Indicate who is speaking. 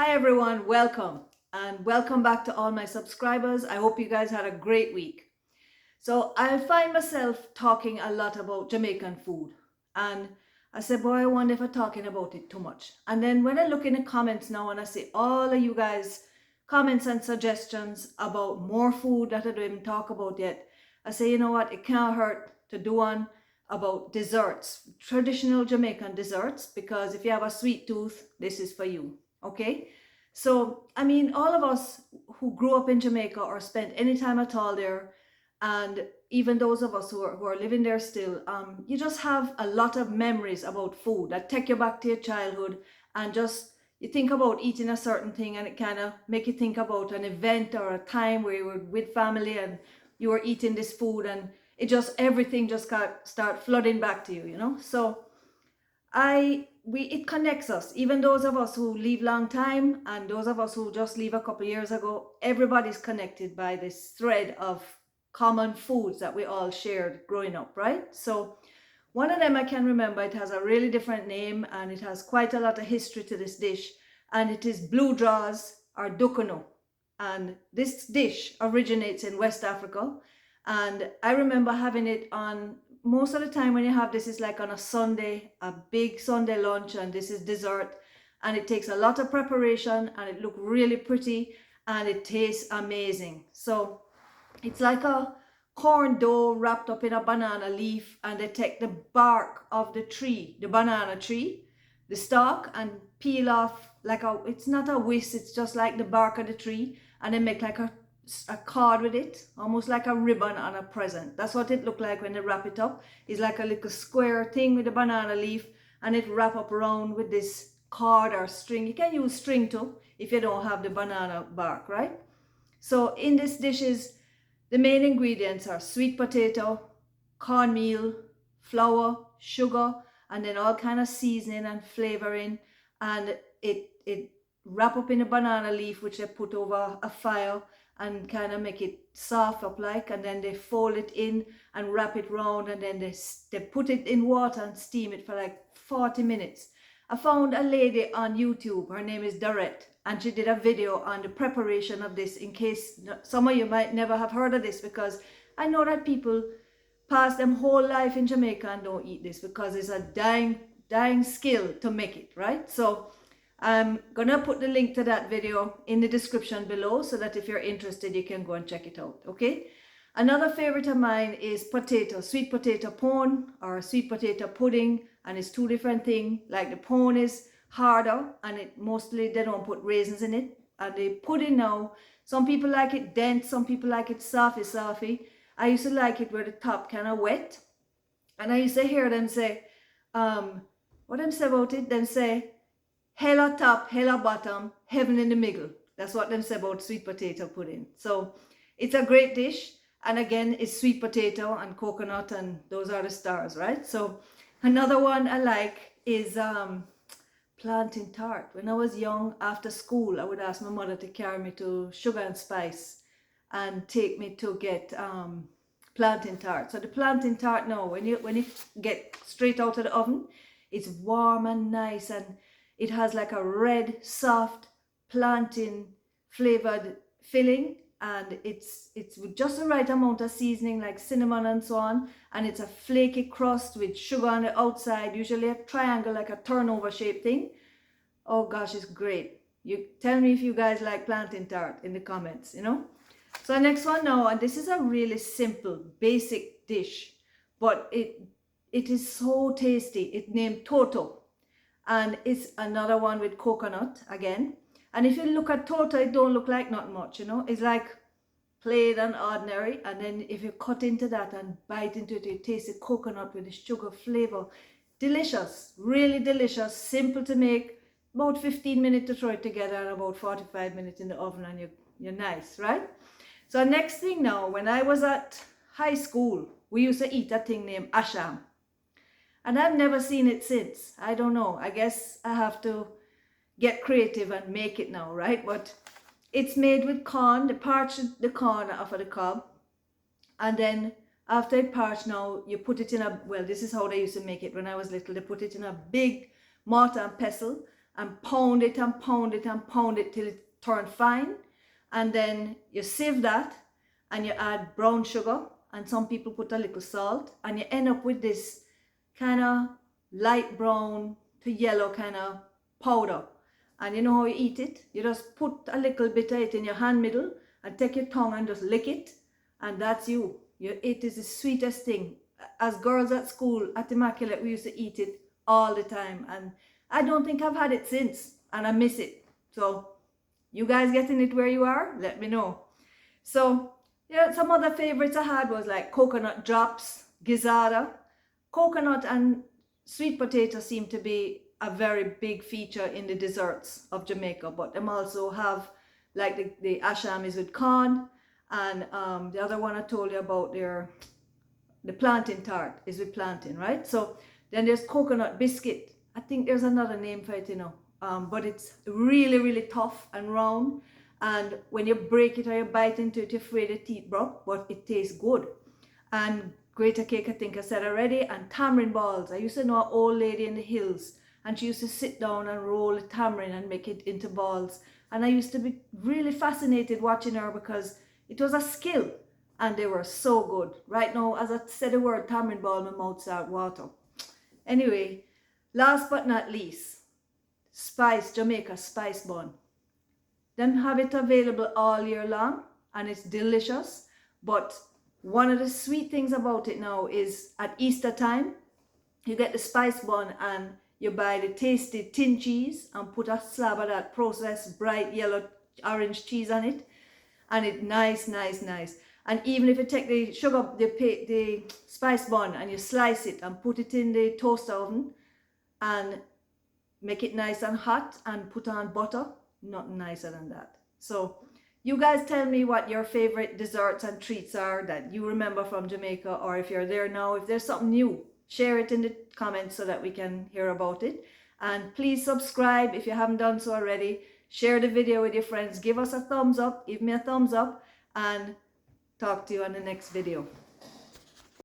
Speaker 1: Hi everyone, welcome and welcome back to all my subscribers. I hope you guys had a great week. So I find myself talking a lot about Jamaican food, and I said, boy, I wonder if I'm talking about it too much. And then when I look in the comments now and I see all of you guys comments and suggestions about more food that I don't even talk about yet, I say, you know what, it can't hurt to do one about desserts, traditional Jamaican desserts, because if you have a sweet tooth, this is for you. Okay, so I mean, all of us who grew up in Jamaica or spent any time at all there, and even those of us who are living there still, you just have a lot of memories about food that take you back to your childhood, and just you think about eating a certain thing and it kind of make you think about an event or a time where you were with family and you were eating this food, and it just everything just got start flooding back to you, you know. So it connects us, even those of us who live long time and those of us who just live a couple of years ago. Everybody's connected by this thread of common foods that we all shared growing up, right? So one of them I can remember, it has a really different name and it has quite a lot of history to this dish, and it is blue draws or Dukunu. And this dish originates in West Africa, and I remember having it on most of the time when you have this is like on a Sunday, a big Sunday lunch, and this is dessert, and it takes a lot of preparation and it looks really pretty and it tastes amazing. So it's like a corn dough wrapped up in a banana leaf, and they take the bark of the tree, the banana tree, the stalk, and peel off like it's not a whisk, it's just like the bark of the tree, and they make like a card with it, almost like a ribbon on a present. That's what it looked like when they wrap it up. It's like a little square thing with a banana leaf, and it wrap up around with this card or string. You can use string too if you don't have the banana bark, right? So in this dishes, the main ingredients are sweet potato, cornmeal, flour, sugar, and then all kind of seasoning and flavoring, and it wrap up in a banana leaf which they put over a fire and kind of make it soft up like, and then they fold it in and wrap it round, and then they put it in water and steam it for like 40 minutes. I found a lady on YouTube, her name is Doret, and she did a video on the preparation of this, in case some of you might never have heard of this, because I know that people pass them whole life in Jamaica and don't eat this because it's a dying skill to make it, right? So I'm gonna put the link to that video in the description below, so that if you're interested you can go and check it out. Okay, another favorite of mine is sweet potato pone or sweet potato pudding, and it's two different things. Like the pone is harder, and it mostly they don't put raisins in it, and the pudding now, some people like it dense, some people like it softy. I used to like it where the top kind of wet, and I used to hear them say, what them say about it, them say hell at top, hell at bottom, heaven in the middle. That's what them say about sweet potato pudding. So it's a great dish, and again, it's sweet potato and coconut, and those are the stars, right? So another one I like is plantain tart. When I was young, after school, I would ask my mother to carry me to Sugar and Spice and take me to get plantain tart. So the plantain tart now, when you get straight out of the oven, it's warm and nice, and it has like a red, soft plantain flavored filling, and it's with just the right amount of seasoning like cinnamon and so on, and it's a flaky crust with sugar on the outside, usually a triangle, like a turnover shaped thing. Oh gosh, it's great. You tell me if you guys like plantain tart in the comments, you know. So next one now, and this is a really simple basic dish, but it is so tasty. It's named Toto, and it's another one with coconut again. And if you look at Toto, it don't look like not much, you know. It's like plain and ordinary, and then if you cut into that and bite into it, you taste the coconut with the sugar flavor. Delicious, really delicious, simple to make, about 15 minutes to throw it together, and about 45 minutes in the oven, and you're nice, right? So next thing now, when I was at high school, we used to eat a thing named asham, and I've never seen it since. I don't know, I guess I have to get creative and make it now, right? But it's made with corn. They parch the corn off of the cob, and then after it parched now, you put it in a, well, this is how they used to make it when I was little. They put it in a big mortar and pestle, and pound it and pound it and pound it till it turns fine. And then you sieve that and you add brown sugar, and some people put a little salt, and you end up with this kind of light brown to yellow kind of powder. And you know how you eat it? You just put a little bit of it in your hand middle and take your tongue and just lick it, and that's you. It is the sweetest thing. As girls at school at Immaculate, we used to eat it all the time, and I don't think I've had it since, and I miss it. So you guys getting it where you are? Let me know. So yeah, some other favorites I had was like coconut drops, gizzada. Coconut and sweet potato seem to be a very big feature in the desserts of Jamaica, but them also have like the asham is with corn, and the other one I told you about there, the plantain tart is with plantain, right? So then there's coconut biscuit. I think there's another name for it, you know, but it's really, really tough and round. And when you break it or you bite into it, you're afraid the teeth broke, but it tastes good. And greater cake, I think I said already, and tamarind balls. I used to know an old lady in the hills, and she used to sit down and roll a tamarind and make it into balls. And I used to be really fascinated watching her because it was a skill, and they were so good. Right now, as I said the word tamarind ball, my mouth started water. Anyway, last but not least, Jamaica spice bun. Them have it available all year long, and it's delicious. But one of the sweet things about it now is at Easter time, you get the spice bun and you buy the tasty tin cheese and put a slab of that processed bright yellow orange cheese on it, and it's nice. And even if you take the sugar, the spice bun, and you slice it and put it in the toaster oven and make it nice and hot and put on butter, nothing nicer than that. So you guys tell me what your favorite desserts and treats are that you remember from Jamaica, or if you're there now, if there's something new, share it in the comments so that we can hear about it. And please subscribe if you haven't done so already. Share the video with your friends. Give us a thumbs up. Give me a thumbs up, and talk to you on the next video.